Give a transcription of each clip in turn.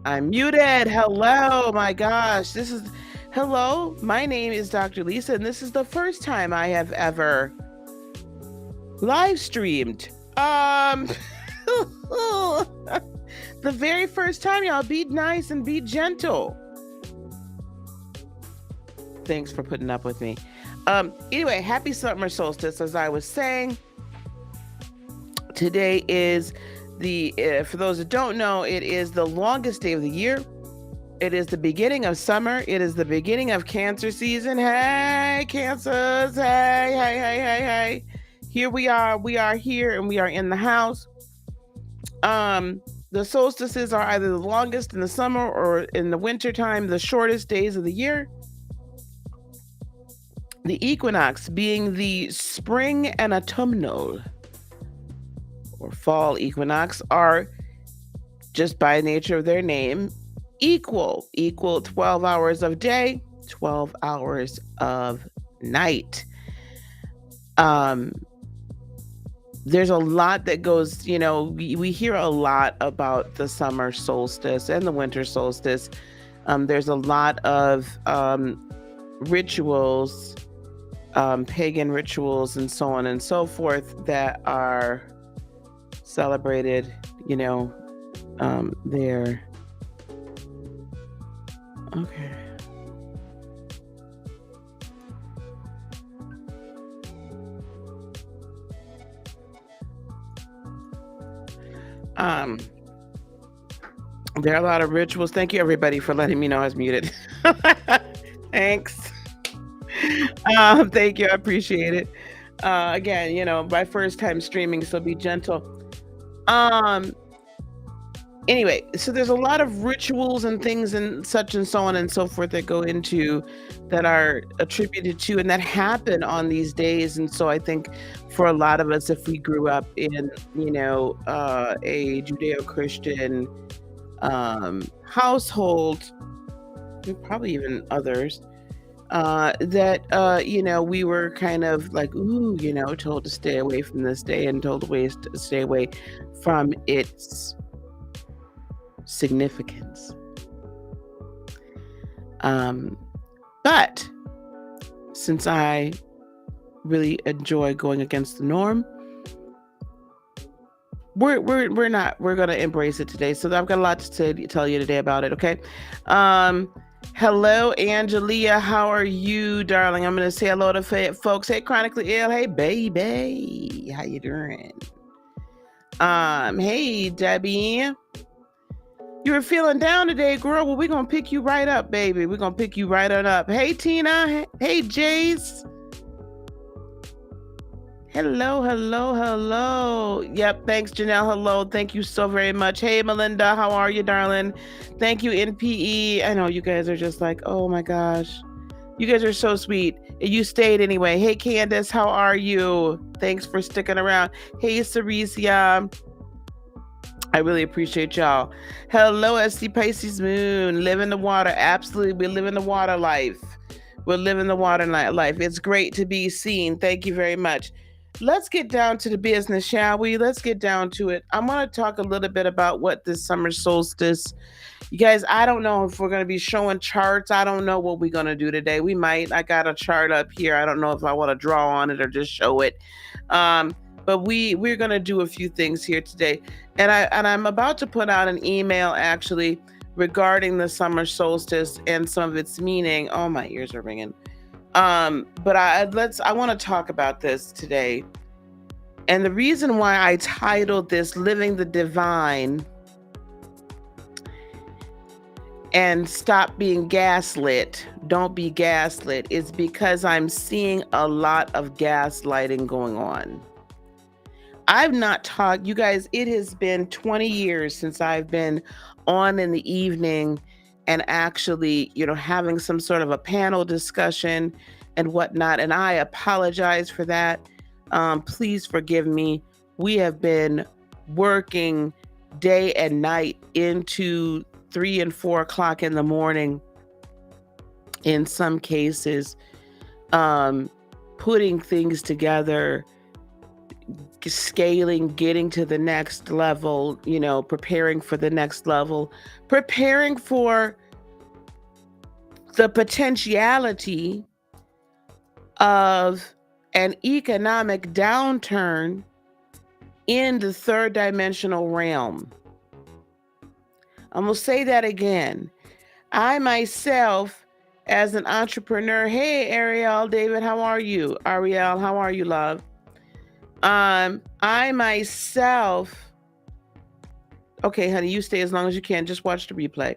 I'm muted. Hello, my gosh. Hello, my name is Dr. Lisa, and this is the first time I have ever live streamed. The very first time, y'all, be nice and be gentle. Thanks for putting up with me. Anyway, happy summer solstice. As I was saying, today is for those that don't know, it is the longest day of the year. It is the beginning of summer. It is the beginning of Cancer season. Hey, Cancers. Hey, hey, hey, hey, hey. Here we are. We are here and we are in the house. The solstices are either the longest in the summer or in the wintertime, the shortest days of the year. The equinox being the spring and autumnal or fall equinox are, just by nature of their name, equal 12 hours of day, 12 hours of night. There's a lot that goes, we hear a lot about the summer solstice and the winter solstice. There's a lot of rituals, pagan rituals and so on and so forth that are celebrated, there. Okay. There are a lot of rituals. Thank you, everybody, for letting me know I was muted. Thanks. Thank you. I appreciate it. Again, my first time streaming, so be gentle. Anyway, so there's a lot of rituals and things and such and so on and so forth that go into, that are attributed to and that happen on these days. And so I think for a lot of us, if we grew up in, a Judeo-Christian household, probably even others, that we were kind of like, told to stay away from this day and told ways to stay away from its significance. But since I really enjoy going against the norm, we're gonna embrace it today. So I've got a lot to tell you today about it. Okay. Hello, Angelia. How are you, darling? I'm gonna say hello to folks. Hey, chronically ill. Hey, baby. How you doing? Hey, Debbie. You were feeling down today, girl. Well, we're gonna pick you right up, baby. We're gonna pick you right on up. Hey, Tina. Hey, Jace. Hello. Yep, thanks, Janelle. Hello. Thank you so very much. Hey, Melinda. How are you, darling? Thank you, NPE. I know you guys are just like, oh my gosh. You guys are so sweet. You stayed anyway. Hey, Candace. How are you? Thanks for sticking around. Hey, Ceresia. I really appreciate y'all. Hello, SC Pisces Moon. Live in the water. Absolutely. We live in the water life. We're living the water life. It's great to be seen. Thank you very much. Let's get down to the business, shall we? Let's get down to it. I'm going to talk a little bit about what this summer solstice. You guys, I don't know if we're going to be showing charts. I don't know what we're going to do today. We might. I got a chart up here. I don't know if I want to draw on it or just show it. But we're going to do a few things here today. And I'm about to put out an email actually regarding the summer solstice and some of its meaning. Oh, my ears are ringing. But I want to talk about this today. And the reason why I titled this Living the Divine and Stop Being Gaslit, Don't Be Gaslit, is because I'm seeing a lot of gaslighting going on. I've not talked, you guys, it has been 20 years since I've been on in the evening and actually, having some sort of a panel discussion and whatnot. And I apologize for that. Please forgive me. We have been working day and night into 3 and 4 o'clock in the morning. In some cases, putting things together, scaling, getting to the next level, preparing for the next level, preparing for the potentiality of an economic downturn in the third dimensional realm. I'm going to say that again. I myself, as an entrepreneur, hey, Ariel, David, how are you? Ariel, how are you, love? I myself, okay, honey, you stay as long as you can. Just watch the replay.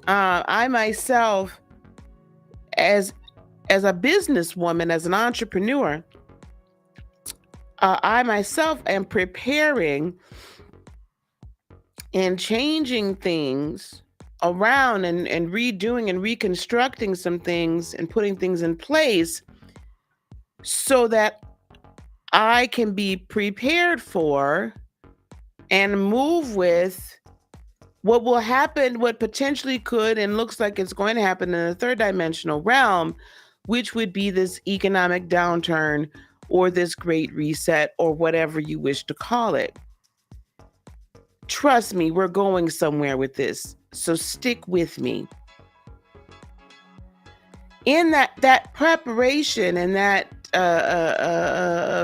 I myself, as a businesswoman, as an entrepreneur, I myself am preparing and changing things around and redoing and reconstructing some things and putting things in place so that I can be prepared for and move with what will happen, what potentially could and looks like it's going to happen in the third dimensional realm, which would be this economic downturn or this great reset or whatever you wish to call it. Trust me, we're going somewhere with this. So stick with me. In that preparation and that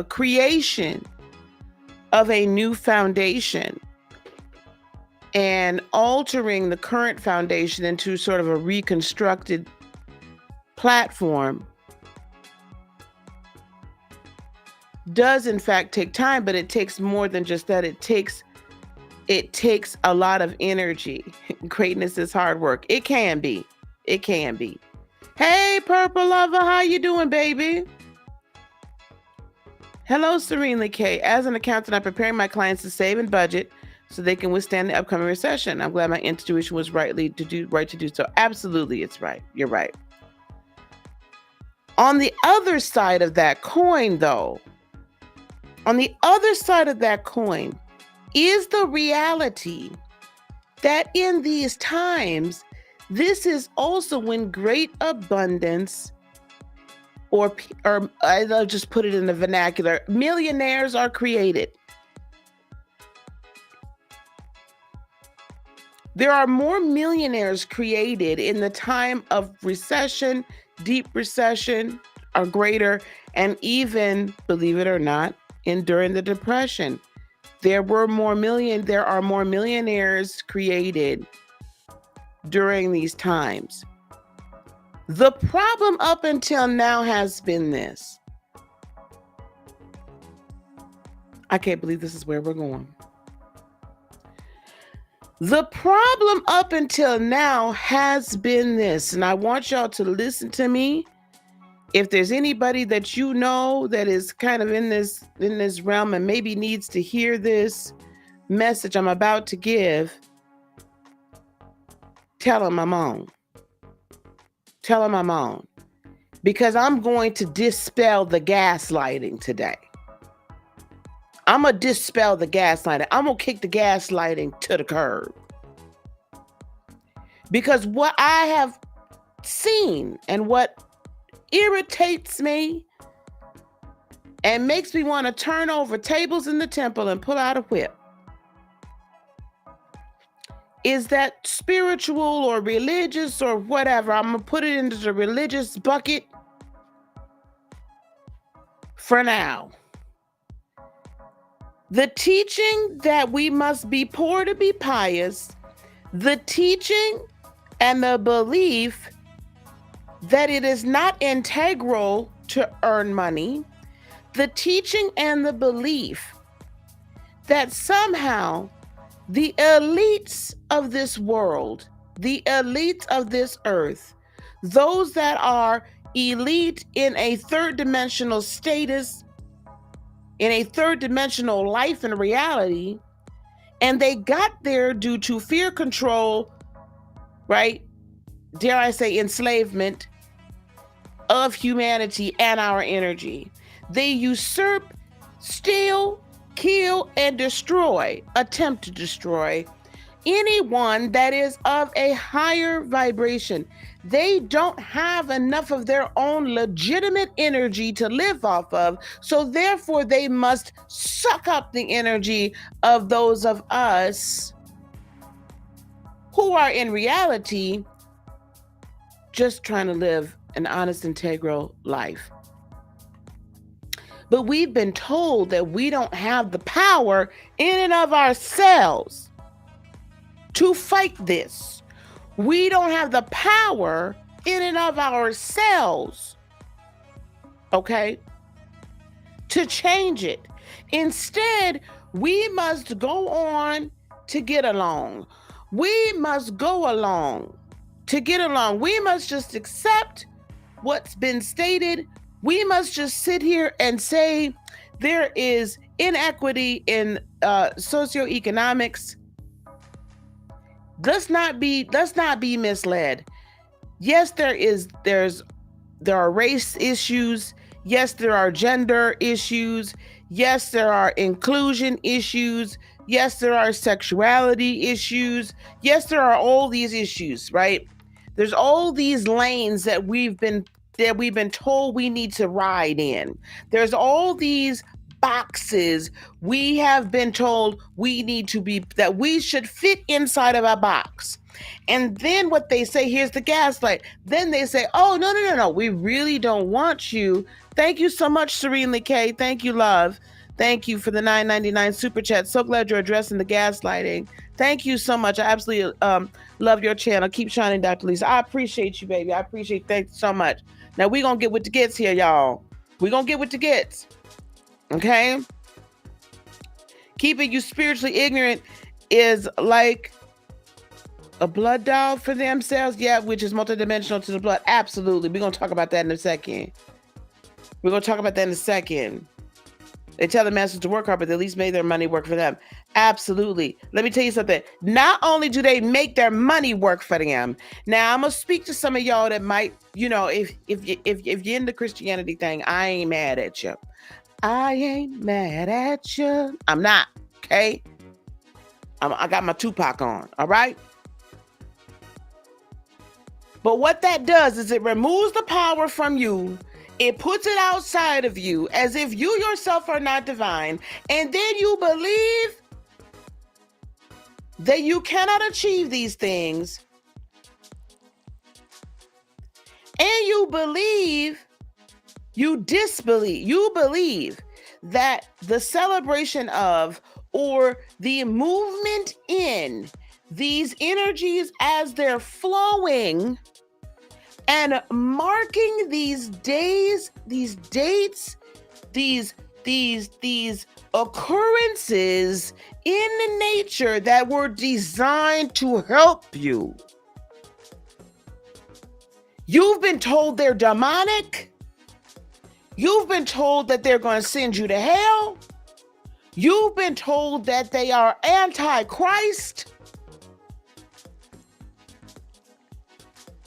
creation of a new foundation and altering the current foundation into sort of a reconstructed platform does in fact take time, but it takes more than just that. It takes a lot of energy. Greatness is hard work. It can be. Hey, Purple Lover, how you doing, baby? Hello, Serenely K. As an accountant, I'm preparing my clients to save and budget so they can withstand the upcoming recession. I'm glad my intuition was right to do so. Absolutely, it's right. You're right. On the other side of that coin, though, is the reality that in these times, this is also when great abundance, or I'll just put it in the vernacular, millionaires are created. There are more millionaires created in the time of recession, deep recession, or greater, and even, believe it or not, during the Depression. There are more millionaires created during these times. The problem up until now has been this. I can't believe this is where we're going. The problem up until now has been this, and I want y'all to listen to me. If there's anybody that you know that is kind of in this realm and maybe needs to hear this message I'm about to give, tell them I'm on. Tell them I'm on. Because I'm going to dispel the gaslighting today. I'm going to dispel the gaslighting. I'm going to kick the gaslighting to the curb. Because what I have seen and what irritates me and makes me want to turn over tables in the temple and pull out a whip is that spiritual or religious or whatever, I'm going to put it into the religious bucket for now. The teaching that we must be poor to be pious, the teaching and the belief that it is not integral to earn money, the teaching and the belief that somehow the elites of this world, the elites of this earth, those that are elite in a third dimensional status, in a third dimensional life and reality, and they got there due to fear, control, right? Dare I say enslavement of humanity and our energy. They usurp, steal, kill, and destroy, attempt to destroy anyone that is of a higher vibration. They don't have enough of their own legitimate energy to live off of, so therefore they must suck up the energy of those of us who are in reality just trying to live an honest, integral life. But we've been told that we don't have the power in and of ourselves to fight this. We don't have the power in and of ourselves, okay, to change it. Instead, we must go on to get along. We must go along to get along. We must just accept what's been stated. We must just sit here and say there is inequity in socioeconomics. Let's not be misled. Yes, there are race issues. Yes, there are gender issues. Yes, there are inclusion issues. Yes, there are sexuality issues. Yes, there are all these issues, right? There's all these lanes that we've been told we need to ride in. There's all these boxes we have been told that we should fit inside of a box. And then what they say, here's the gaslight. Then they say, oh, no. We really don't want you. Thank you so much, Serenely K. Thank you, love. Thank you for the $9.99 super chat. So glad you're addressing the gaslighting. Thank you so much. I absolutely love your channel. Keep shining, Dr. Lisa. I appreciate you, baby. Thank you so much. Now we're going to get with the gets here, y'all. We're going to get with the gets. Okay? Keeping you spiritually ignorant is like a blood doll for themselves. Yeah, which is multidimensional to the blood. Absolutely. We're going to talk about that in a second. They tell the masters to work hard, but they at least made their money work for them. Absolutely. Let me tell you something. Not only do they make their money work for them. Now, I'm going to speak to some of y'all that might, if you're in the Christianity thing, I ain't mad at you. I'm not, okay? I got my Tupac on, all right? But what that does is it removes the power from you. It puts it outside of you as if you yourself are not divine. And then you believe that you cannot achieve these things. And you believe that the celebration of or the movement in these energies as they're flowing and marking these days, these dates, these occurrences in nature that were designed to help you. You've been told they're demonic. You've been told that they're going to send you to hell. You've been told that they are anti-Christ.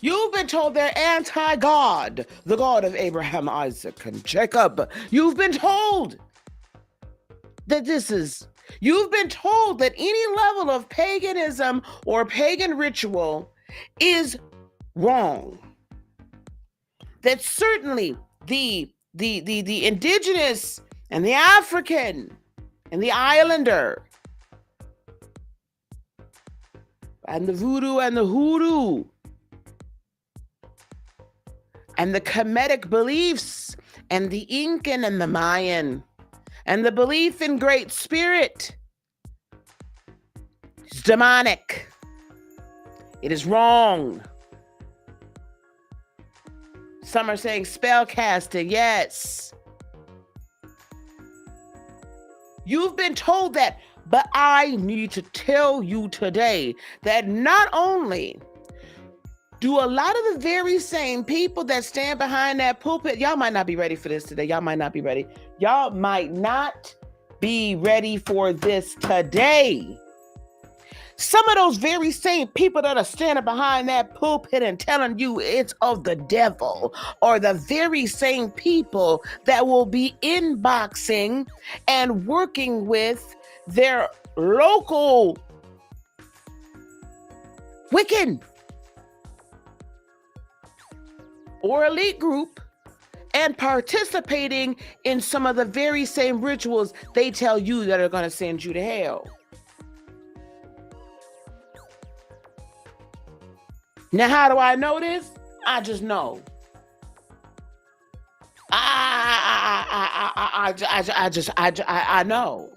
You've been told they're anti-God, the God of Abraham, Isaac, and Jacob. You've been told that you've been told that any level of paganism or pagan ritual is wrong. That certainly the indigenous and the African and the islander and the voodoo and the hoodoo and the Kemetic beliefs and the Incan and the Mayan and the belief in Great Spirit is demonic. It is wrong. Some are saying spell casting. Yes. You've been told that, but I need to tell you today that not only do a lot of the very same people that stand behind that pulpit, y'all might not be ready for this today. Y'all might not be ready. Y'all might not be ready for this today. Some of those very same people that are standing behind that pulpit and telling you it's of the devil are the very same people that will be inboxing and working with their local Wiccan or elite group and participating in some of the very same rituals they tell you that are going to send you to hell. Now, how do I know this? I just know. I know.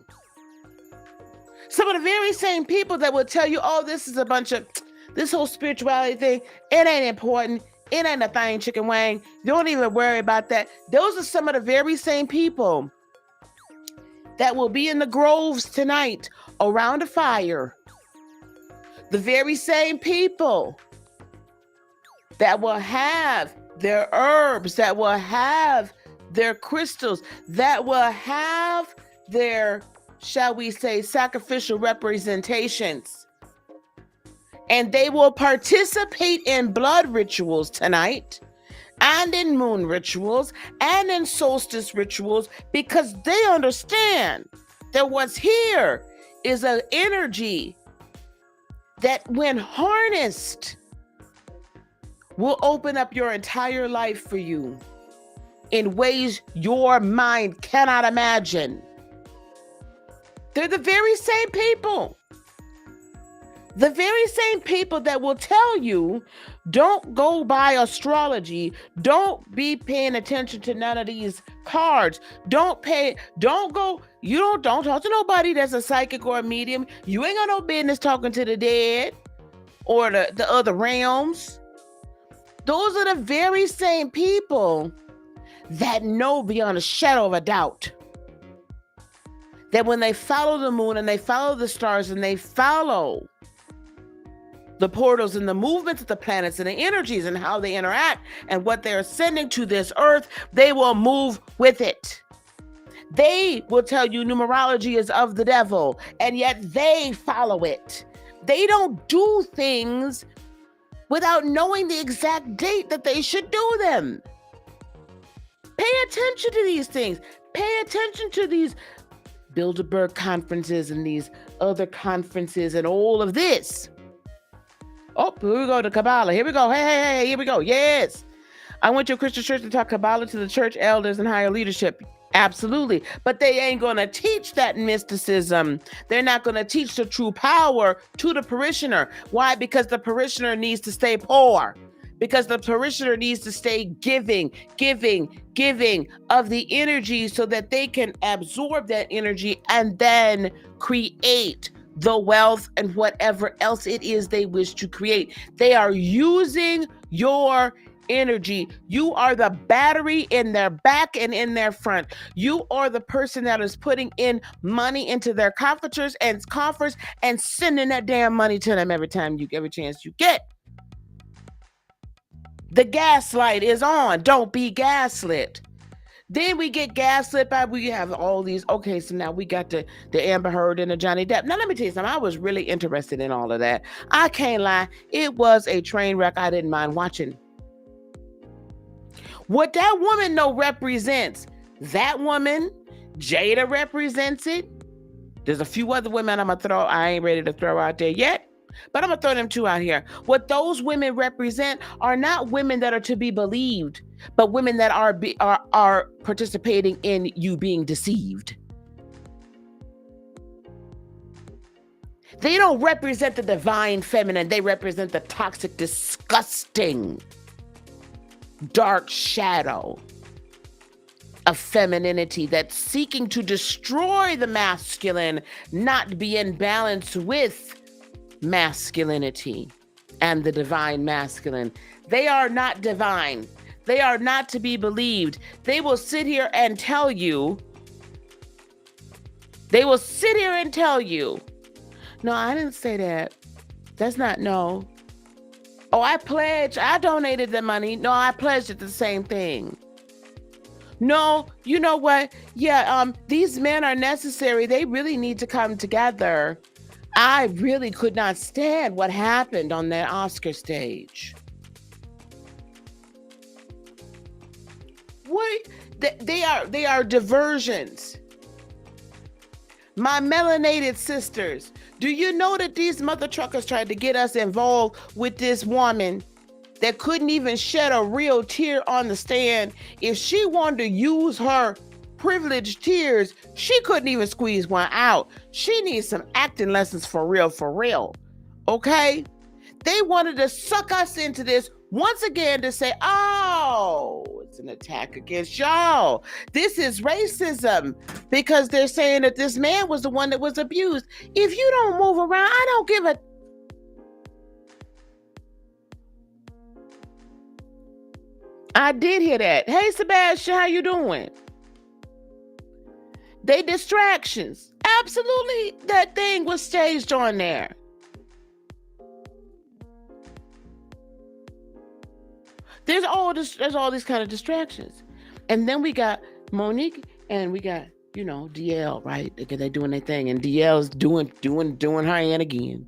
Some of the very same people that will tell you, oh, this is a bunch of, this whole spirituality thing, it ain't important. It ain't a thing, chicken wing. Don't even worry about that. Those are some of the very same people that will be in the groves tonight around a fire. The very same people that will have their herbs, that will have their crystals, that will have their, shall we say, sacrificial representations. And they will participate in blood rituals tonight, and in moon rituals, and in solstice rituals, because they understand that what's here is an energy that, when harnessed, will open up your entire life for you in ways your mind cannot imagine. They're the very same people. The very same people that will tell you, don't go by astrology. Don't be paying attention to none of these cards. Don't talk to nobody that's a psychic or a medium. You ain't got no business talking to the dead or the other realms. Those are the very same people that know beyond a shadow of a doubt that when they follow the moon and they follow the stars and they follow the portals and the movements of the planets and the energies and how they interact and what they're sending to this earth, they will move with it. They will tell you numerology is of the devil, and yet they follow it. They don't do things without knowing the exact date that they should do them. Pay attention to these things. Pay attention to these Bilderberg conferences and these other conferences and all of this. Oh, here we go to Kabbalah. Here we go. Hey, here we go. Yes. I went to a Christian church to talk Kabbalah to the church elders and higher leadership. Absolutely. But they ain't going to teach that mysticism. They're not going to teach the true power to the parishioner. Why? Because the parishioner needs to stay poor. Because the parishioner needs to stay giving of the energy so that they can absorb that energy and then create the wealth and whatever else it is they wish to create. They are using your energy. You are the battery in their back and in their front. You are the person that is putting in money into their coffers and sending that damn money to them every chance you get. The gaslight is on. Don't be gaslit. Then we get gaslit by, we have all these, okay, so now we got the Amber Heard and the Johnny Depp. Now, let me tell you something. I was really interested in all of that. I can't lie. It was a train wreck I didn't mind watching. What that woman represents, that woman, Jada represents it. There's a few other women I ain't ready to throw out there yet, but I'm going to throw them two out here. What those women represent are not women that are to be believed, but women that are participating in you being deceived. They don't represent the divine feminine. They represent the toxic, disgusting, dark shadow of femininity that's seeking to destroy the masculine, not be in balance with masculinity and the divine masculine. They are not divine. They are not to be believed. They will sit here and tell you. No, I didn't say that. That's not, no. Oh, I donated the money. No, I pledged it the same thing. No, you know what? Yeah, these men are necessary. They really need to come together. I really could not stand what happened on that Oscar stage. What? They are diversions. My melanated sisters, do you know that these mother truckers tried to get us involved with this woman that couldn't even shed a real tear on the stand? If she wanted to use her privileged tears, she couldn't even squeeze one out. She needs some acting lessons for real. Okay? They wanted to suck us into this once again to say, oh, It's an attack against y'all. This is racism because they're saying that this man was the one that was abused. If you don't move around, I don't give a... I did hear that. Hey, Sebastian, how you doing? They distractions. Absolutely, that thing was staged on there. There's all these kind of distractions. And then we got Monique and we got, DL, right? They're doing their thing. And DL's doing her and again.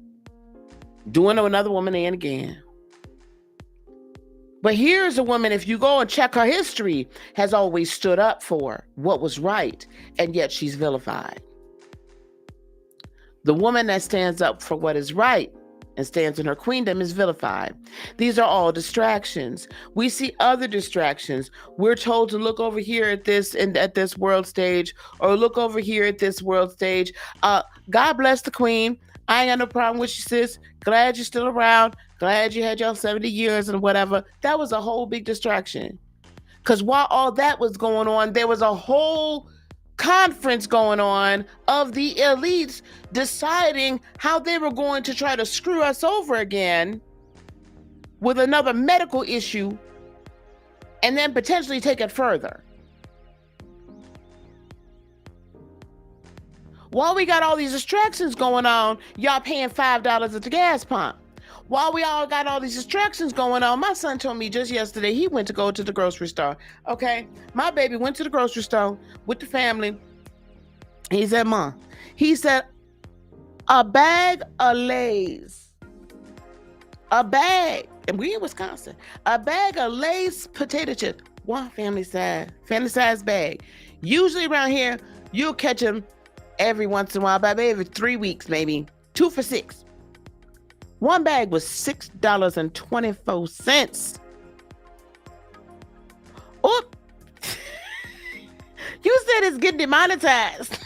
Doing another woman and again. But here's a woman, if you go and check her history, has always stood up for what was right, and yet she's vilified. The woman that stands up for what is right and stands in her queendom is vilified. These are all distractions. We see other distractions. We're told to look over here at this and at this world stage, or look over here at this world stage. God bless the queen. I ain't got no problem with you, sis. Glad you're still around. Glad you had your 70 years and whatever. That was a whole big distraction. Because while all that was going on, there was a whole conference going on of the elites deciding how they were going to try to screw us over again with another medical issue and then potentially take it further. While we got all these distractions going on, y'all paying $5 at the gas pump. While we all got all these distractions going on, my son told me just yesterday he went to go to the grocery store. Okay, my baby went to the grocery store with the family. He said, Mom, he said, a bag of Lay's, a bag, and we in Wisconsin, a bag of Lay's potato chips, one family size bag. Usually around here, you'll catch them every once in a while, by every 3 weeks, maybe 2 for $6. One bag was $6.24. Oh, you said it's getting demonetized.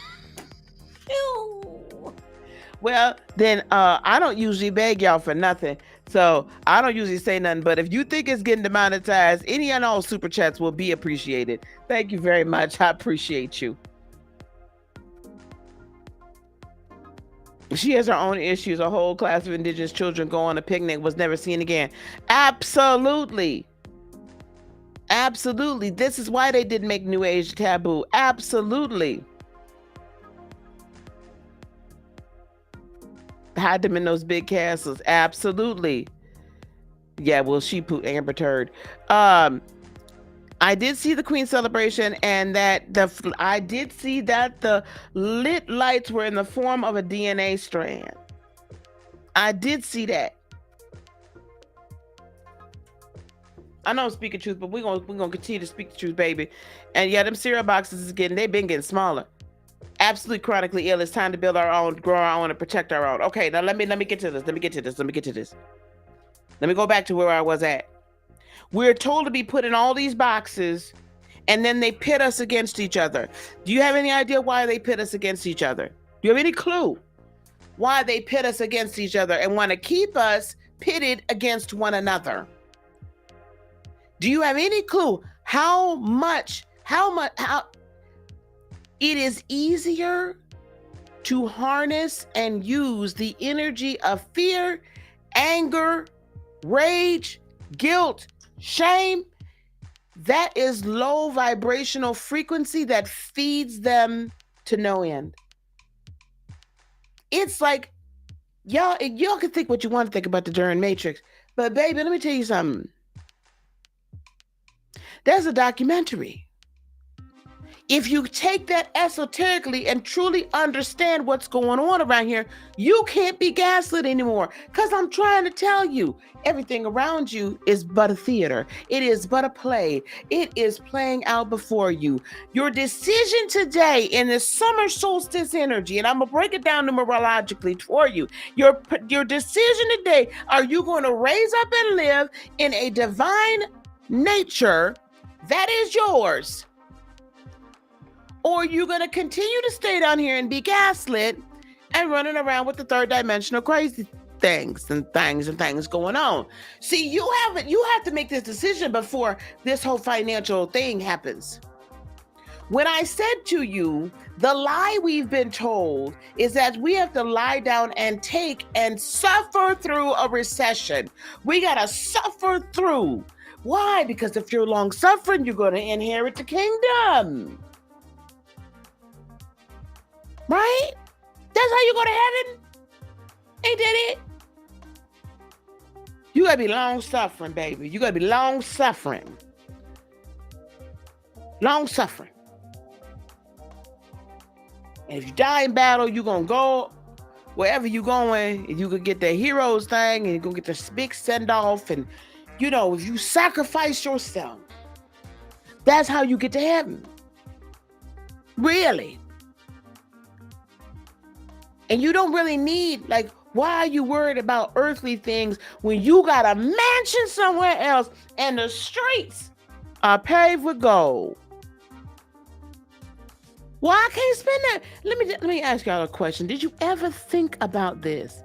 Well, then I don't usually beg y'all for nothing. So I don't usually say nothing. But if you think it's getting demonetized, any and all super chats will be appreciated. Thank you very much. I appreciate you. She has her own issues. A whole class of indigenous children go on a picnic, was never seen again. Absolutely. Absolutely. This is why they didn't make New Age taboo. Absolutely. Hide them in those big castles. Absolutely. Yeah, well, she put Amber Turd. I did see the Queen celebration, and I did see that the lit lights were in the form of a DNA strand. I did see that. I know I'm speaking truth, but we're gonna continue to speak the truth, baby. And yeah, them cereal boxes they've been getting smaller. Absolutely chronically ill. It's time to build our own, grow our own, and protect our own. Okay, now let me get to this. Let me go back to where I was at. We're told to be put in all these boxes, and then they pit us against each other. Do you have any idea why they pit us against each other? Do you have any clue why they pit us against each other and want to keep us pitted against one another? Do you have any clue how it is easier to harness and use the energy of fear, anger, rage, guilt, shame? That is low vibrational frequency that feeds them to no end. It's like, y'all can think what you want to think about the Durham Matrix, but baby, let me tell you something. There's a documentary. If you take that esoterically and truly understand what's going on around here, you can't be gaslit anymore. Because I'm trying to tell you, everything around you is but a theater. It is but a play. It is playing out before you. Your decision today in the summer solstice energy, and I'm going to break it down numerologically for you. Your decision today, are you going to raise up and live in a divine nature that is yours? Or are you going to continue to stay down here and be gaslit and running around with the third dimensional crazy? things going on. See, you have to make this decision before this whole financial thing happens. When I said to you, the lie we've been told is that we have to lie down and take and suffer through a recession. We got to suffer through. Why? Because if you're long suffering, you're going to inherit the kingdom. Right? That's how you go to heaven. Ain't that it? You got to be long suffering, baby. You got to be long suffering. Long suffering. And if you die in battle, you're going to go wherever you're going. And you could get the heroes thing and you're going to get this big send off. And, you know, if you sacrifice yourself, that's how you get to heaven. Really. And you don't really need, like, why are you worried about earthly things when you got a mansion somewhere else and the streets are paved with gold? Well, I can't spend that. Let me ask y'all a question. Did you ever think about this?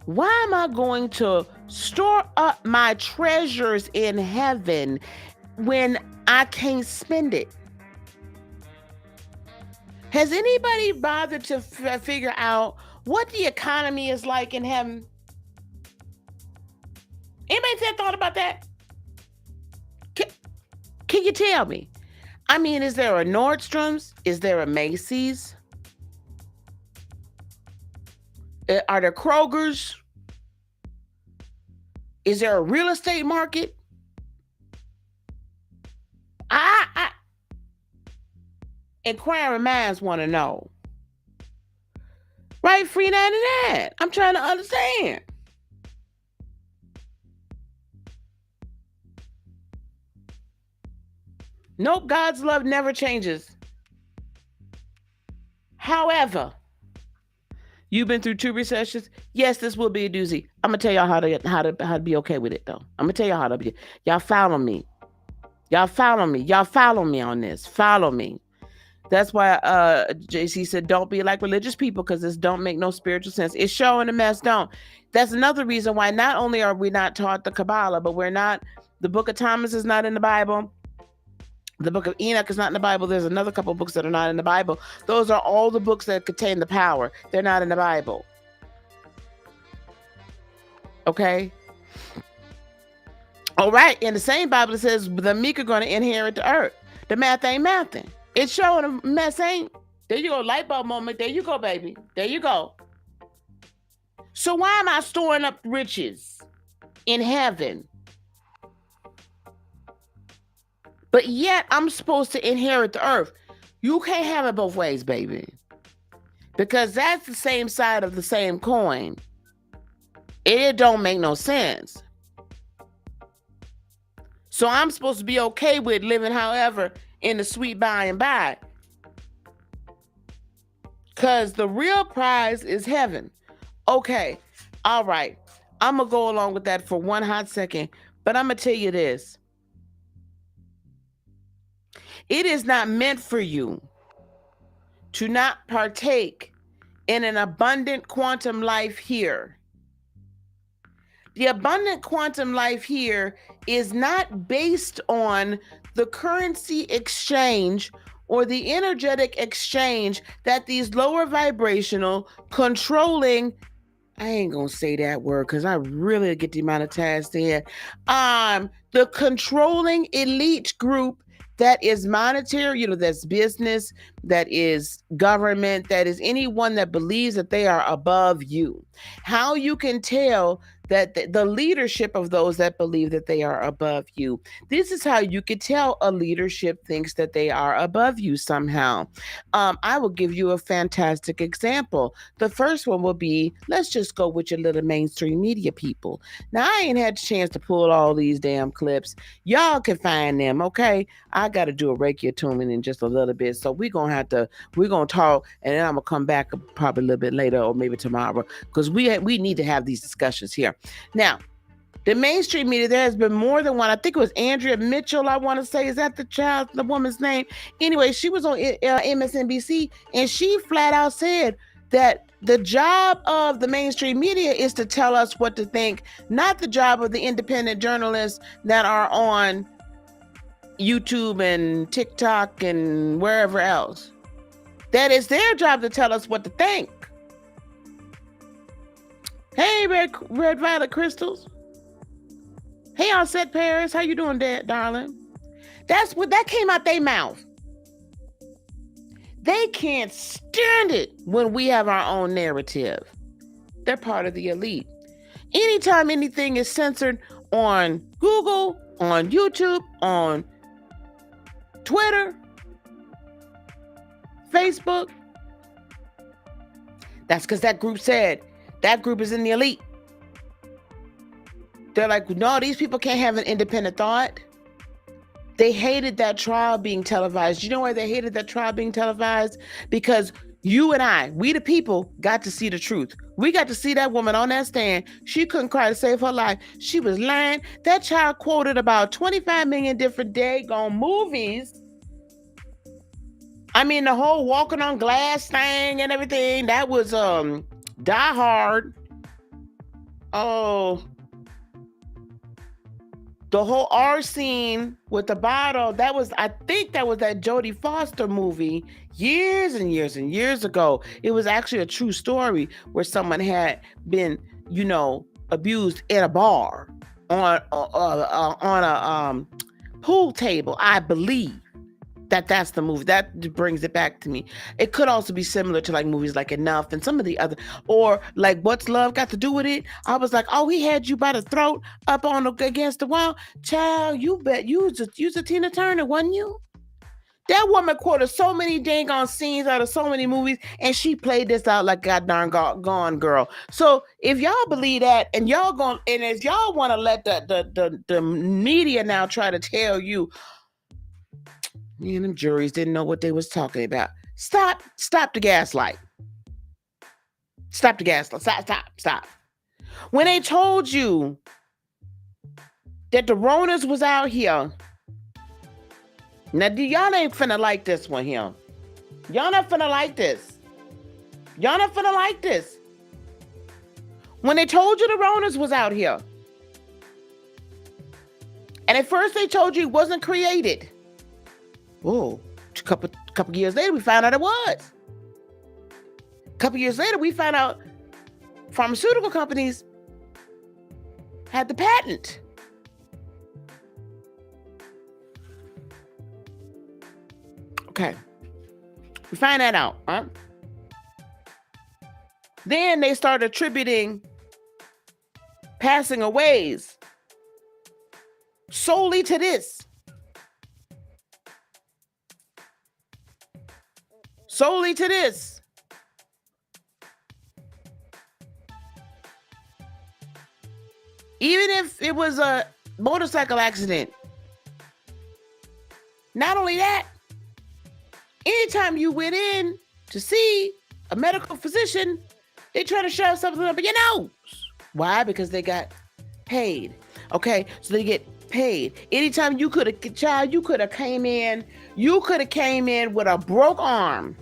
Why am I going to store up my treasures in heaven when I can't spend it? Has anybody bothered to figure out what the economy is like in heaven? Anybody thought about that? Can you tell me? I mean, is there a Nordstrom's? Is there a Macy's? Are there Kroger's? Is there a real estate market? Inquiring minds want to know. Right? Free 99. I'm trying to understand. Nope, God's love never changes. However, you've been through 2 recessions. Yes, this will be a doozy. I'm gonna tell y'all how to be okay with it, though. I'm gonna tell y'all how to be. Y'all follow me. Y'all follow me. Y'all follow me on this. Follow me. That's why JC said, don't be like religious people, because this don't make no spiritual sense. It's showing the mess don't. That's another reason why not only are we not taught the Kabbalah, but the Book of Thomas is not in the Bible. The Book of Enoch is not in the Bible. There's another couple of books that are not in the Bible. Those are all the books that contain the power. They're not in the Bible. Okay? All right. In the same Bible, it says the meek are going to inherit the earth. The math ain't mathing. It's showing a mess ain't. There you go. Light bulb moment. There you go, baby. There you go. So why am I storing up riches in heaven? But yet I'm supposed to inherit the earth. You can't have it both ways, baby. Because that's the same side of the same coin. It don't make no sense. So I'm supposed to be okay with living however in the sweet by and by. Because the real prize is heaven. Okay. All right. I'm going to go along with that for one hot second. But I'm going to tell you this. It is not meant for you to not partake in an abundant quantum life here. The abundant quantum life here is not based on the currency exchange or the energetic exchange that these lower vibrational controlling, I ain't gonna say that word because I really get demonetized there. The controlling elite group that is monetary, that's business, that is government, that is anyone that believes that they are above you. How you can tell that the leadership of those that believe that they are above you. This is how you could tell a leadership thinks that they are above you somehow. I will give you a fantastic example. The first one will be, let's just go with your little mainstream media people. Now, I ain't had a chance to pull all these damn clips. Y'all can find them, okay? I got to do a Reiki attunement in just a little bit. So we're going to talk, and then I'm going to come back probably a little bit later or maybe tomorrow, because we need to have these discussions here. Now, the mainstream media, there has been more than one. I think it was Andrea Mitchell, I want to say. Is that the woman's name? Anyway, she was on MSNBC, and she flat out said that The job of the mainstream media is to tell us what to think, not the job of the independent journalists that are on YouTube and TikTok and wherever else. That is their job to tell us what to think. Hey, red violet crystals. Hey, all set Paris. How you doing, darling? That's what that came out their mouth. They can't stand it when we have our own narrative. They're part of the elite. Anytime anything is censored on Google, on YouTube, on Twitter, Facebook, that's because that group said that group is in the elite. They're like, no, these people can't have an independent thought. They hated that trial being televised. You know why they hated that trial being televised? Because you and I, we the people, got to see the truth. We got to see that woman on that stand. She couldn't cry to save her life. She was lying. That child quoted about 25 million different daggone movies. I mean, the whole walking on glass thing and everything, that was Die Hard. Oh, the whole R scene with the bottle, I think that was that Jodie Foster movie years and years and years ago. It was actually a true story where someone had been, abused in a bar on a pool table. I believe that's the movie. That brings it back to me. It could also be similar to like movies like Enough and some of the other, or like What's Love Got to Do with It? I was like, oh, he had you by the throat up against the wall. Child, you bet you was a Tina Turner, wasn't you? That woman quoted so many dang on scenes out of so many movies, and she played this out like God darn gone girl. So if y'all believe that, and if y'all want to let the media now try to tell you, me and them juries didn't know what they was talking about. Stop the gaslight. Stop the gaslight. Stop. When they told you that the Ronas was out here, now y'all ain't finna like this one here. Y'all not finna like this. Y'all not finna like this. When they told you the Ronas was out here, and at first they told you it wasn't created. Oh, a couple years later, we found out it was. A couple years later, we found out pharmaceutical companies had the patent. Okay. We find that out, huh? Then they start attributing passing aways solely to this. Solely to this. Even if it was a motorcycle accident. Not only that, anytime you went in to see a medical physician, they try to shove something up in your nose. Why? Because they got paid. Okay, so they get paid. Anytime you could have came in with a broke arm.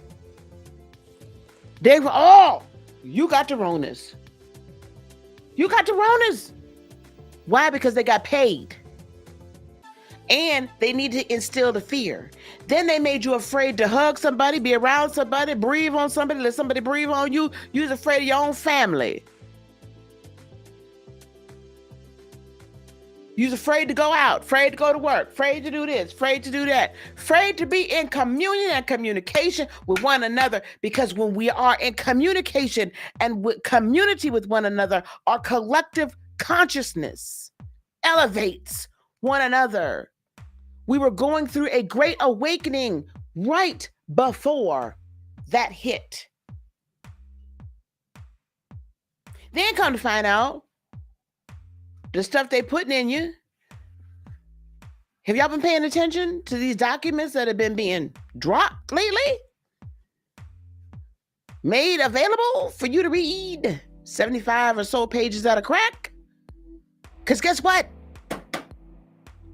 They were, you got the Ronas. You got the Ronas. Why? Because they got paid. And they need to instill the fear. Then they made you afraid to hug somebody, be around somebody, breathe on somebody, let somebody breathe on you. You was afraid of your own family. You was afraid to go out, afraid to go to work, afraid to do this, afraid to do that, afraid to be in communion and communication with one another. Because when we are in communication and with community with one another, our collective consciousness elevates one another. We were going through a great awakening right before that hit. Then come to find out, the stuff they putting in you. Have y'all been paying attention to these documents that have been being dropped lately? Made available for you to read 75 or so pages at a crack? Because guess what?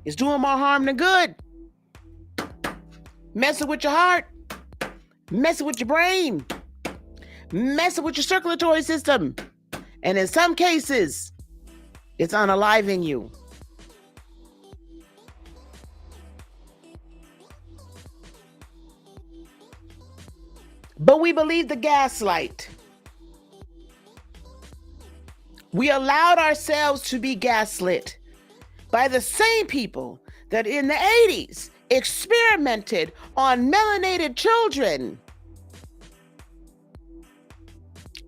It's doing more harm than good. Messing with your heart. Messing with your brain. messing with your circulatory system. And in some cases, it's unaliving you. But we believe the gaslight. We allowed ourselves to be gaslit by the same people that in the 80s experimented on melanated children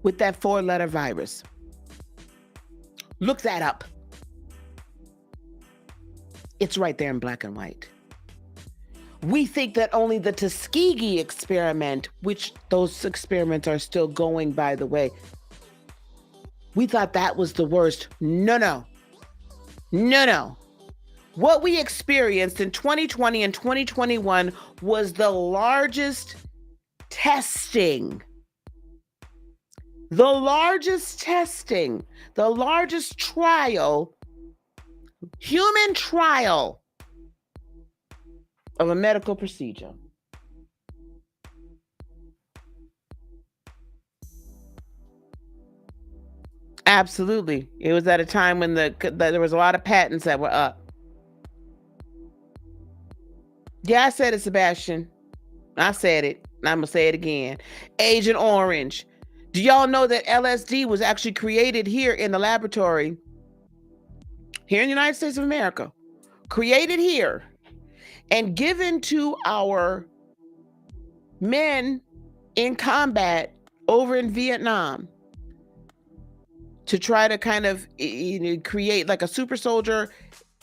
with that 4-letter virus. Look that up. It's right there in black and white. We think that only the Tuskegee experiment, which those experiments are still going, by the way, we thought that was the worst. No. What we experienced in 2020 and 2021 was the largest testing. The largest trial, human trial of a medical procedure. Absolutely. It was at a time when there was a lot of patents that were up. Yeah, I said it, Sebastian. I said it. I'm going to say it again. Agent Orange. Do y'all know that LSD was actually created here in the laboratory, here in the United States of America? Created here and given to our men in combat over in Vietnam to try to kind of create like a super soldier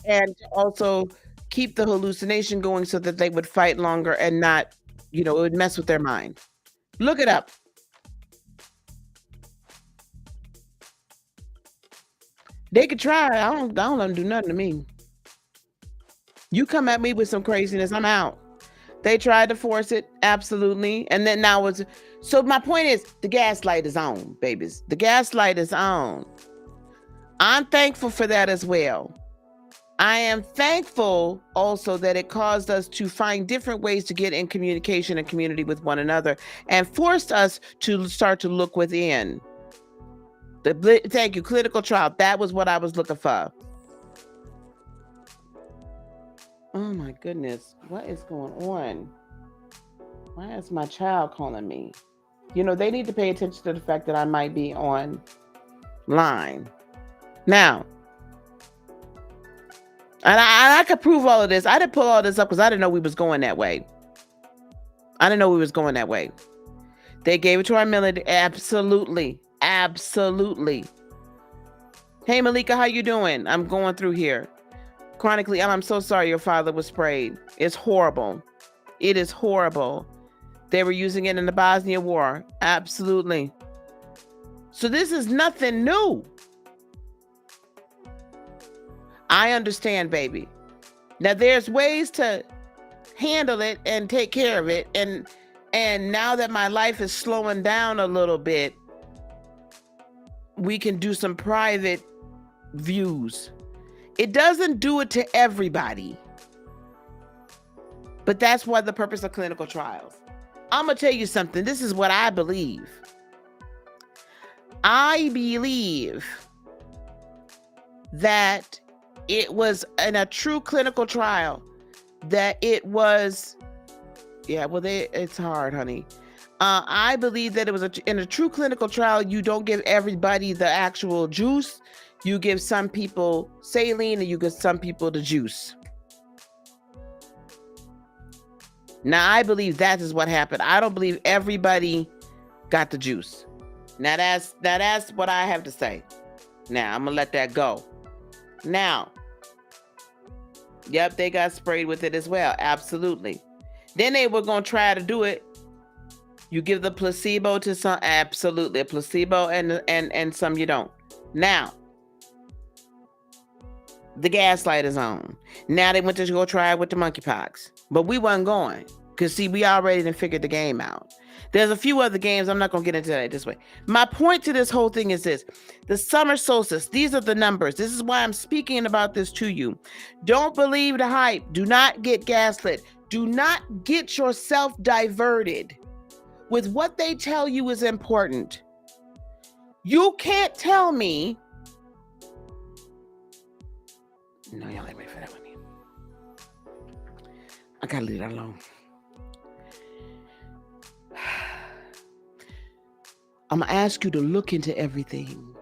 and also keep the hallucination going so that they would fight longer and not, it would mess with their mind. Look it up. They could try. I don't let them do nothing to me. You come at me with some craziness, I'm out. They tried to force it, absolutely. And then now so my point is, the gaslight is on, babies. The gaslight is on. I'm thankful for that as well. I am thankful also that it caused us to find different ways to get in communication and community with one another and forced us to start to look within. Thank you, clinical trial. That was what I was looking for. Oh my goodness, what is going on? Why is my child calling me? They need to pay attention to the fact that I might be online. Now, and I could prove all of this. I didn't pull all this up because I didn't know we was going that way. They gave it to our military. Absolutely. Hey, Malika, how you doing? I'm going through here. Chronically, I'm so sorry your father was sprayed. It's horrible. It is horrible. They were using it in the Bosnia War. Absolutely. So this is nothing new. I understand, baby. Now there's ways to handle it and take care of it. And now that my life is slowing down a little bit, we can do some private views. It doesn't do it to everybody. But that's why the purpose of clinical trials. I'm going to tell you something. This is what I believe. I believe that it was in a true clinical trial that it was, it's hard, honey. I believe that it was in a true clinical trial. You don't give everybody the actual juice. You give some people saline and you give some people the juice. Now, I believe that is what happened. I don't believe everybody got the juice. Now, that's what I have to say. Now, I'm going to let that go. Now, yep, they got sprayed with it as well. Absolutely. Then they were going to try to do it. You give the placebo to some, absolutely. A placebo and some you don't. Now, the gaslight is on. Now they went to go try it with the monkeypox. But we wasn't going. Because, see, we already done figured the game out. There's a few other games. I'm not going to get into that this way. My point to this whole thing is this. The summer solstice. These are the numbers. This is why I'm speaking about this to you. Don't believe the hype. Do not get gaslit. Do not get yourself diverted. with what they tell you is important. You can't tell me. No, y'all ain't ready for that one. I gotta leave that alone. I'm gonna ask you to look into everything.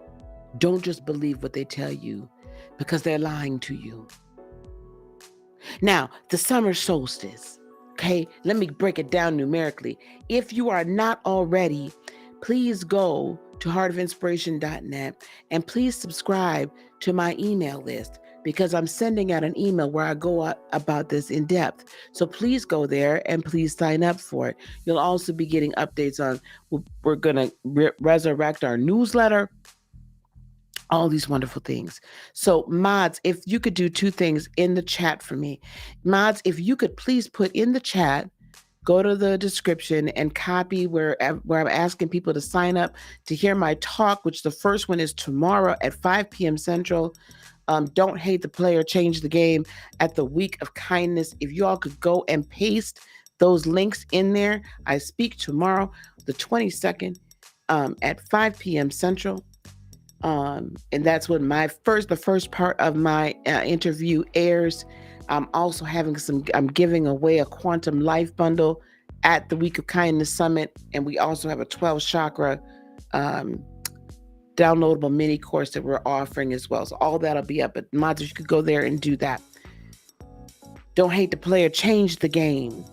Don't just believe what they tell you, because they're lying to you. Now, the summer solstice. Okay, let me break it down numerically. If you are not already, please go to heartofinspiration.net and please subscribe to my email list, because I'm sending out an email where I go out about this in depth. So please go there and please sign up for it. You'll also be getting updates on, we're going to resurrect our newsletter, all these wonderful things. So mods, if you could do two things in the chat for me. Mods, if you could please put in the chat, go to the description and copy where I'm asking people to sign up to hear my talk, which the first one is tomorrow at 5 p.m. Central. Don't hate the player, change the game at the Week of Kindness. If you all could go and paste those links in there. I speak tomorrow, the 22nd, at 5 p.m. Central. And that's when the first part of my interview airs. I'm also I'm giving away a quantum life bundle at the Week of Kindness Summit. And we also have a 12 chakra downloadable mini course that we're offering as well. So all that'll be up. But mods, you could go there and do that. Don't hate the player, change the game.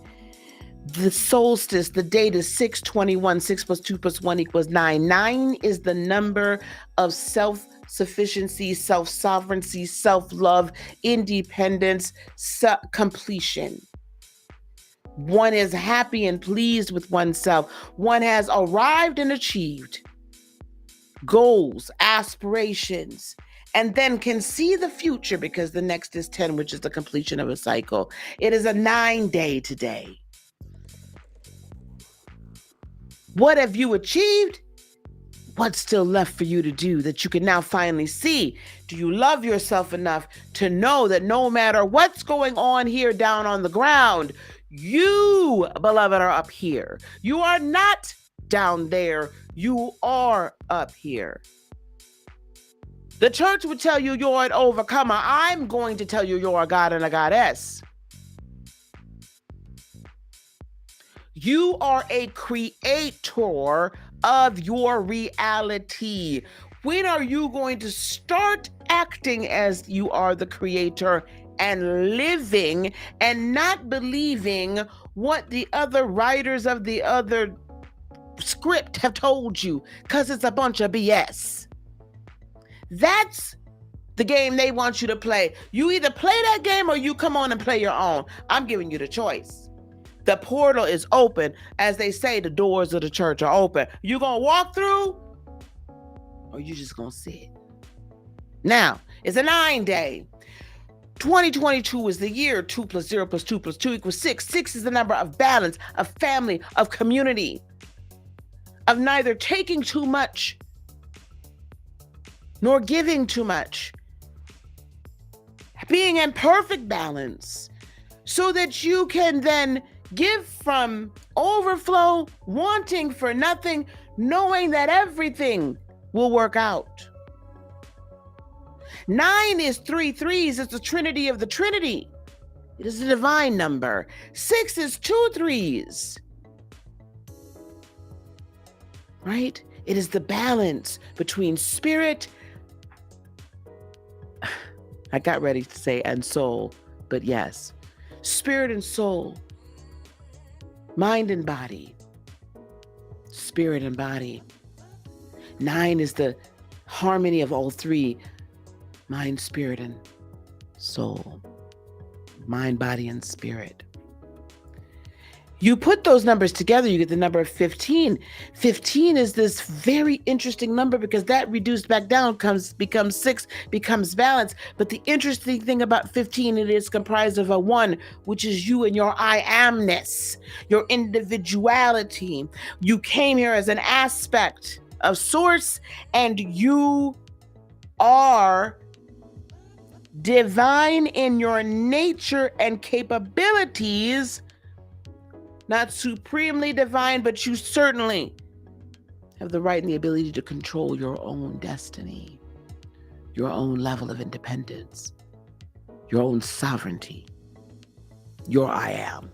The solstice, the date is 6/21. 6 + 2 + 1 = 9. 9 is the number of self-sufficiency, self-sovereignty, self-love, independence, completion. One is happy and pleased with oneself. One has arrived and achieved goals, aspirations, and then can see the future, because the next is 10, which is the completion of a cycle. It is a 9-day today. What have you achieved? What's still left for you to do that you can now finally see? Do you love yourself enough to know that no matter what's going on here down on the ground, you, beloved, are up here. You are not down there. You are up here. The church would tell you you're an overcomer. I'm going to tell you you're a god and a goddess. You are a creator of your reality. When are you going to start acting as you are the creator and living and not believing what the other writers of the other script have told you, because it's a bunch of BS? That's the game they want you to play. You either play that game or you come on and play your own. I'm giving you the choice. The portal is open. As they say, the doors of the church are open. You gonna walk through, or you just gonna sit? Now, it's a 9-day. 2022 is the year. 2 + 0 + 2 + 2 = 6. 6 is the number of balance, of family, of community, of neither taking too much nor giving too much. Being in perfect balance so that you can then give from overflow, wanting for nothing, knowing that everything will work out. 9 is 3 threes. It's the trinity of the Trinity. It is a divine number. 6 is 2 threes. Right? It is the balance between spirit, I got ready to say and soul, but yes, spirit and soul, mind and body, spirit and body. 9 is the harmony of all three: mind, spirit, and soul. Mind, body, and spirit. You put those numbers together, you get the number 15. 15 is this very interesting number because that reduced back down becomes 6, becomes balance. But the interesting thing about 15, it is comprised of a 1, which is you and your I amness, your individuality. You came here as an aspect of source, and you are divine in your nature and capabilities, not supremely divine, but you certainly have the right and the ability to control your own destiny, your own level of independence, your own sovereignty, your I am.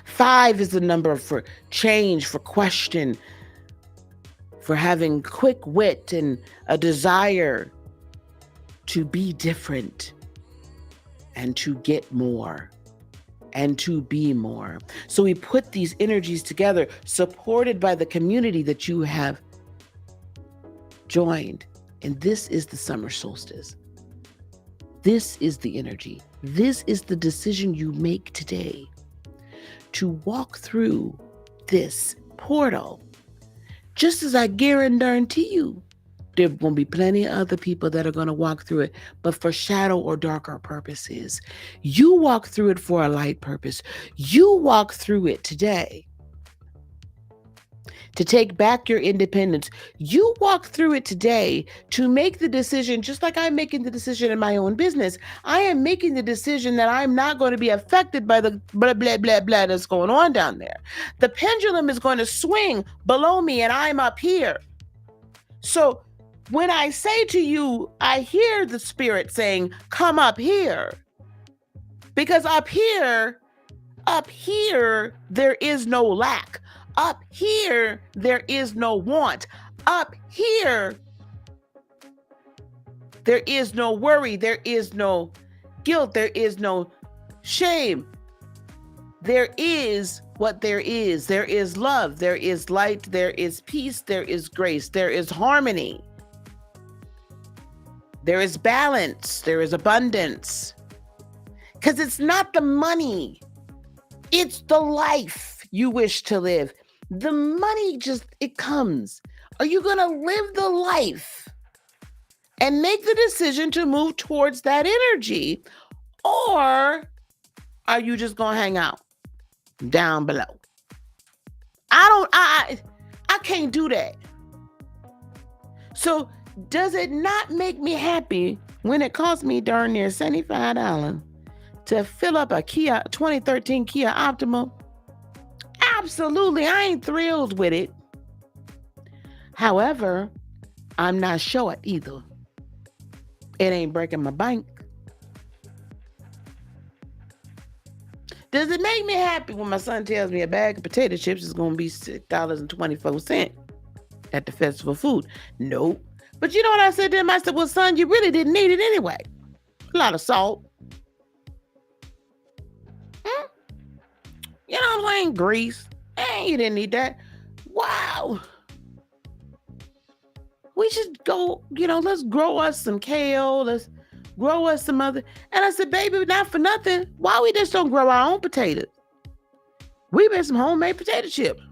5 is the number for change, for question, for having quick wit and a desire to be different and to get more and to be more. So we put these energies together, supported by the community that you have joined. And this is the summer solstice. This is the energy. This is the decision you make today to walk through this portal. Just as I guarantee you, there are going to be plenty of other people that are going to walk through it, but for shadow or darker purposes. You walk through it for a light purpose. You walk through it today to take back your independence. You walk through it today to make the decision, just like I'm making the decision in my own business. I am making the decision that I'm not going to be affected by the blah, blah, blah, blah that's going on down there. The pendulum is going to swing below me and I'm up here. So when I say to you, I hear the spirit saying, come up here. Because up here, there is no lack. Up here, there is no want. Up here, there is no worry. There is no guilt. There is no shame. There is what there is. There is love. There is light. There is peace. There is grace. There is harmony. There is balance. There is abundance. Because it's not the money. It's the life you wish to live. The money it comes. Are you going to live the life and make the decision to move towards that energy? Or are you just going to hang out down below? I can't do that. So does it not make me happy when it costs me darn near $75 to fill up a 2013 Kia Optima? Absolutely, I ain't thrilled with it. However, I'm not short either. It ain't breaking my bank. Does it make me happy when my son tells me a bag of potato chips is going to be $6.24 at the festival food? Nope. But you know what I said to him? I said, well, son, you really didn't need it anyway. A lot of salt. You know what I'm saying? Grease. Hey, you didn't need that. Wow. We should go, let's grow us some kale. Let's grow us some other. And I said, baby, not for nothing. Why we just don't grow our own potatoes? We made some homemade potato chips.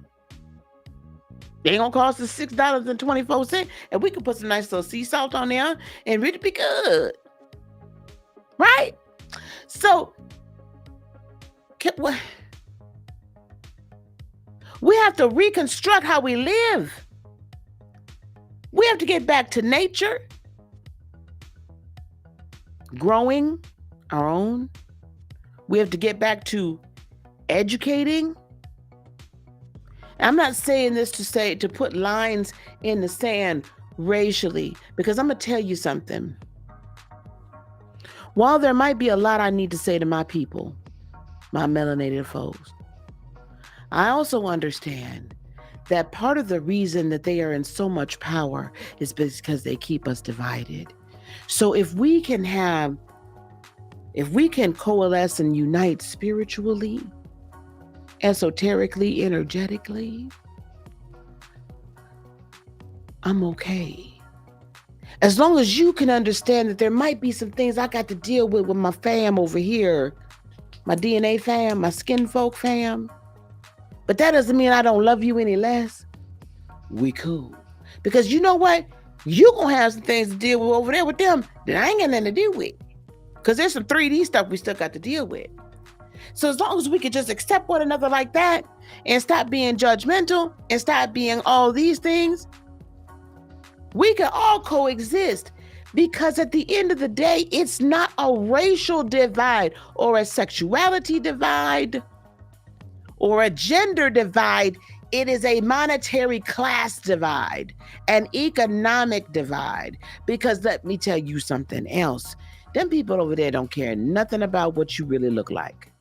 They ain't gonna cost us $6.24, and we can put some nice little sea salt on there and really be good. Right? So, we have to reconstruct how we live. We have to get back to nature, growing our own. We have to get back to educating. I'm not saying this to put lines in the sand racially, because I'm going to tell you something. While there might be a lot I need to say to my people, my melanated folks, I also understand that part of the reason that they are in so much power is because they keep us divided. So if we can coalesce and unite spiritually, esoterically, energetically, I'm okay. As long as you can understand that there might be some things I got to deal with my fam over here, my DNA fam, my skin folk fam. But that doesn't mean I don't love you any less. We cool. Because you know what? You gonna have some things to deal with over there with them that I ain't got nothing to deal with. Because there's some 3D stuff we still got to deal with. So as long as we could just accept one another like that and stop being judgmental and stop being all these things, we can all coexist. Because at the end of the day, it's not a racial divide or a sexuality divide or a gender divide. It is a monetary class divide, an economic divide. Because let me tell you something else. Them people over there don't care nothing about what you really look like.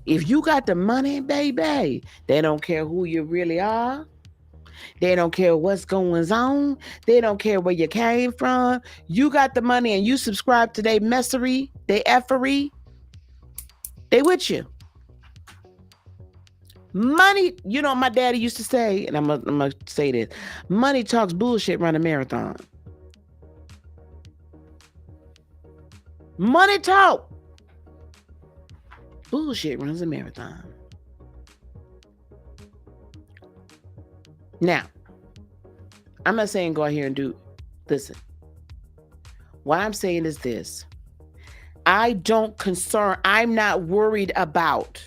If you got the money, baby, they don't care who you really are. They don't care what's going on. They don't care where you came from. You got the money and you subscribe to their messery, their effery, they with you. Money, you know, my daddy used to say, and I'm gonna say this: money talks bullshit, run a marathon. Money talk bullshit, runs a marathon. Now, I'm not saying go out here and do. Listen, what I'm saying is this: I'm not worried about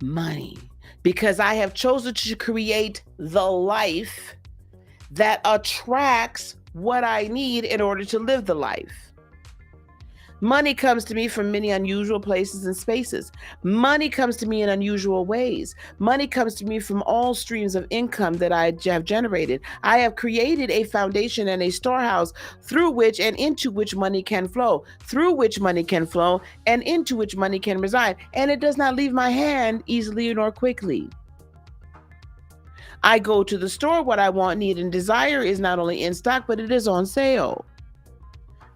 money, because I have chosen to create the life that attracts what I need in order to live the life. Money comes to me from many unusual places and spaces. Money comes to me in unusual ways. Money comes to me from all streams of income that I have generated. I have created a foundation and a storehouse through which and into which money can flow, and into which money can reside. And it does not leave my hand easily nor quickly. I go to the store, what I want, need, and desire is not only in stock, but it is on sale.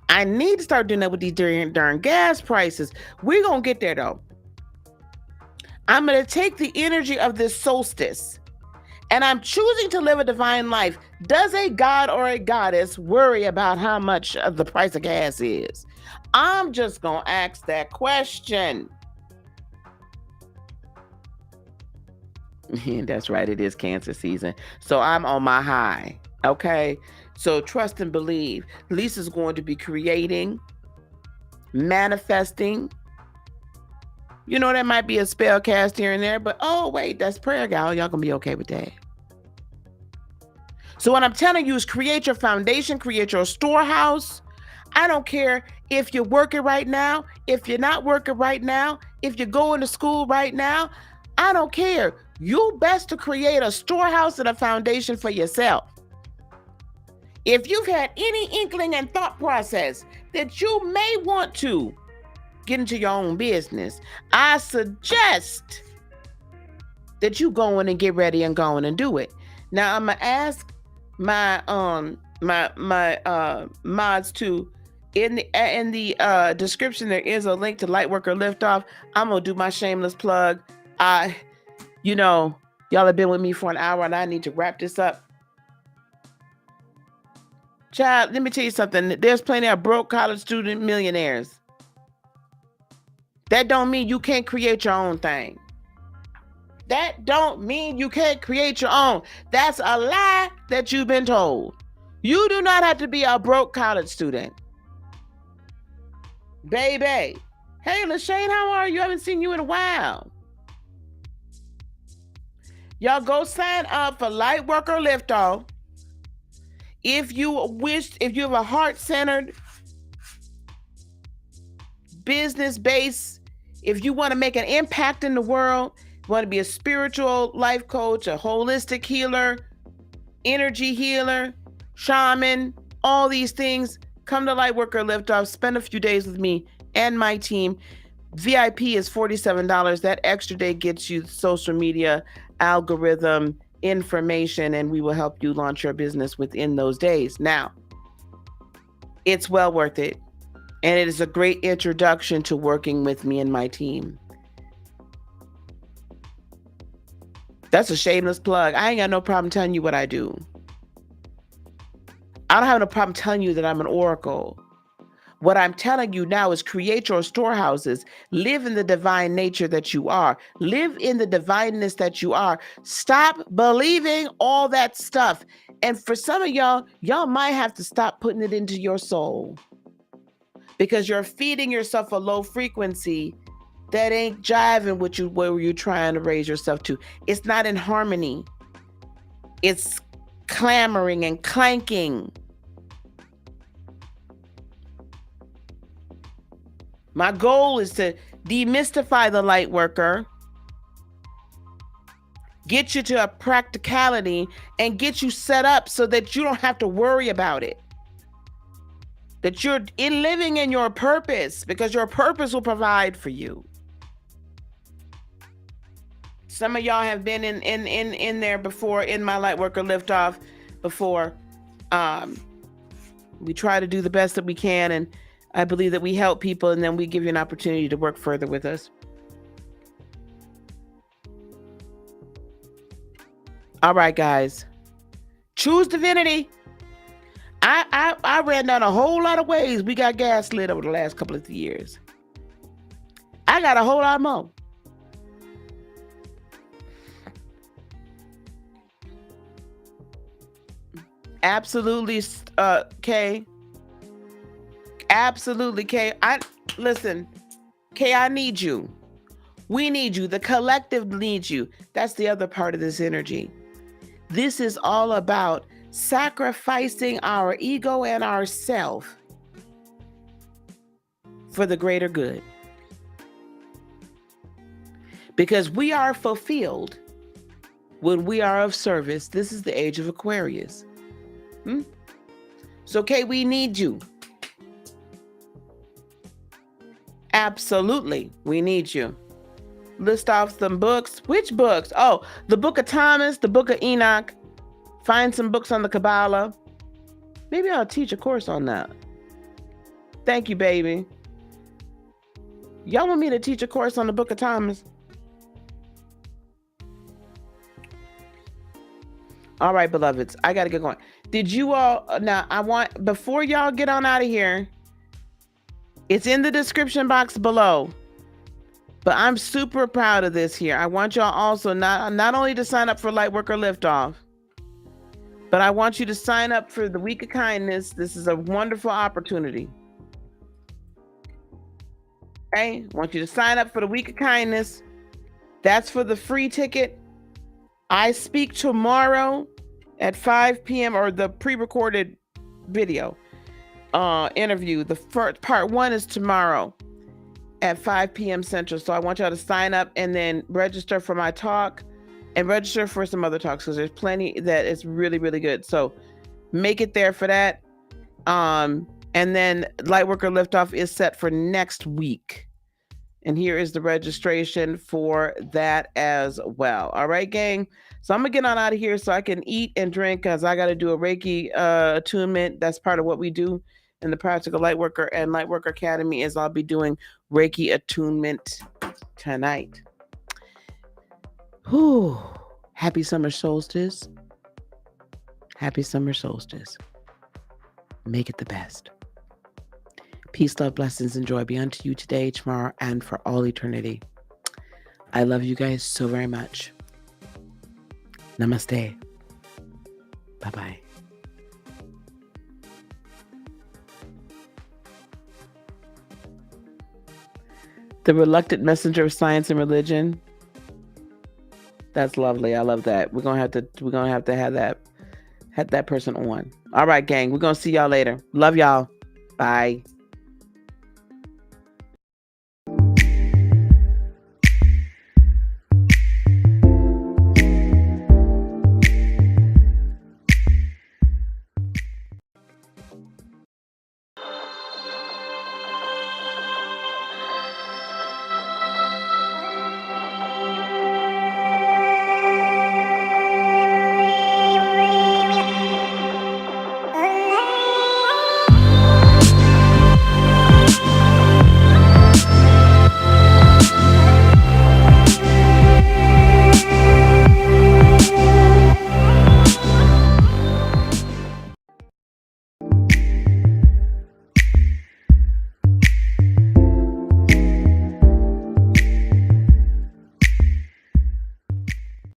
I need to start doing that with these darn gas prices. We're going to get there though. I'm going to take the energy of this solstice and I'm choosing to live a divine life. Does a god or a goddess worry about how much the price of gas is? I'm just going to ask that question. That's right. It is Cancer season. So I'm on my high. Okay. So trust and believe. Lisa's going to be creating, manifesting. You know, there might be a spell cast here and there, but oh, wait, that's prayer, gal. Y'all gonna be okay with that. So what I'm telling you is create your foundation, create your storehouse. I don't care if you're working right now, if you're not working right now, if you're going to school right now. I don't care. You best to create a storehouse and a foundation for yourself. If you've had any inkling and thought process that you may want to get into your own business, I suggest that you go in and get ready and go in and do it. Now I'm gonna ask my mods to, in the description there is a link to Lightworker Liftoff. I'm gonna do my shameless plug. Y'all have been with me for an hour and I need to wrap this up. Child, let me tell you something. There's plenty of broke college student millionaires. That don't mean you can't create your own thing. That don't mean you can't create your own. That's a lie that you've been told. You do not have to be a broke college student. Baby. Hey, LaShane, how are you? I haven't seen you in a while. Y'all go sign up for Lightworker Liftoff. If you have a heart-centered, business-based, if you want to make an impact in the world, you want to be a spiritual life coach, a holistic healer, energy healer, shaman, all these things, come to Lightworker Liftoff, spend a few days with me and my team. VIP is $47. That extra day gets you social media, algorithm, information, and we will help you launch your business within those days. Now, it's well worth it. And it is a great introduction to working with me and my team. That's a shameless plug. I ain't got no problem telling you what I do. I don't have no problem telling you that I'm an oracle. What I'm telling you now is create your storehouses. Live in the divine nature that you are. Live in the divineness that you are. Stop believing all that stuff. And for some of y'all might have to stop putting it into your soul, because you're feeding yourself a low frequency that ain't jiving with you where you're trying to raise yourself to. It's not in harmony. It's clamoring and clanking. My goal is to demystify the light worker, get you to a practicality, and get you set up so that you don't have to worry about it. That you're living in your purpose, because your purpose will provide for you. Some of y'all have been in there before, in my Lightworker Liftoff before. We try to do the best that we can, and I believe that we help people, and then we give you an opportunity to work further with us. All right, guys. Choose divinity. I ran down a whole lot of ways we got gaslit over the last couple of years. I got a whole lot more. Absolutely, Kay. Absolutely, Kay. Listen, Kay, I need you. We need you. The collective needs you. That's the other part of this energy. This is all about sacrificing our ego and ourself for the greater good. Because we are fulfilled when we are of service. This is the age of Aquarius. So, Kay, we need you. Absolutely, we need you. List off some books. Which books? Oh, the Book of Thomas, the Book of Enoch. Find some books on the Kabbalah. Maybe I'll teach a course on that. Thank you, baby. Y'all want me to teach a course on the Book of Thomas? All right, beloveds, I got to get going. Did you all, now I want, before y'all get on out of here, it's in the description box below, but I'm super proud of this here. I want y'all also not only to sign up for Lightworker Liftoff, but I want you to sign up for the Week of Kindness. This is a wonderful opportunity. Okay, I want you to sign up for the Week of Kindness. That's for the free ticket. I speak tomorrow at 5 p.m. or the pre-recorded video interview. The first part 1 is tomorrow at 5 p.m. Central. So I want y'all to sign up and then register for my talk and register for some other talks, because there's plenty that is really, really good. So make it there for that. And then Lightworker Liftoff is set for next week. And here is the registration for that as well. All right, gang. So I'm going to get on out of here so I can eat and drink, because I got to do a Reiki attunement. That's part of what we do in the Practical Lightworker and Lightworker Academy, is I'll be doing Reiki attunement tonight. Whew. Happy summer solstice. Happy summer solstice. Make it the best. Peace, love, blessings, and joy be unto you today, tomorrow, and for all eternity. I love you guys so very much. Namaste. Bye-bye. The reluctant messenger of science and religion. That's lovely. I love that. We're gonna have to have that person on. All right, gang. We're gonna see y'all later. Love y'all. Bye.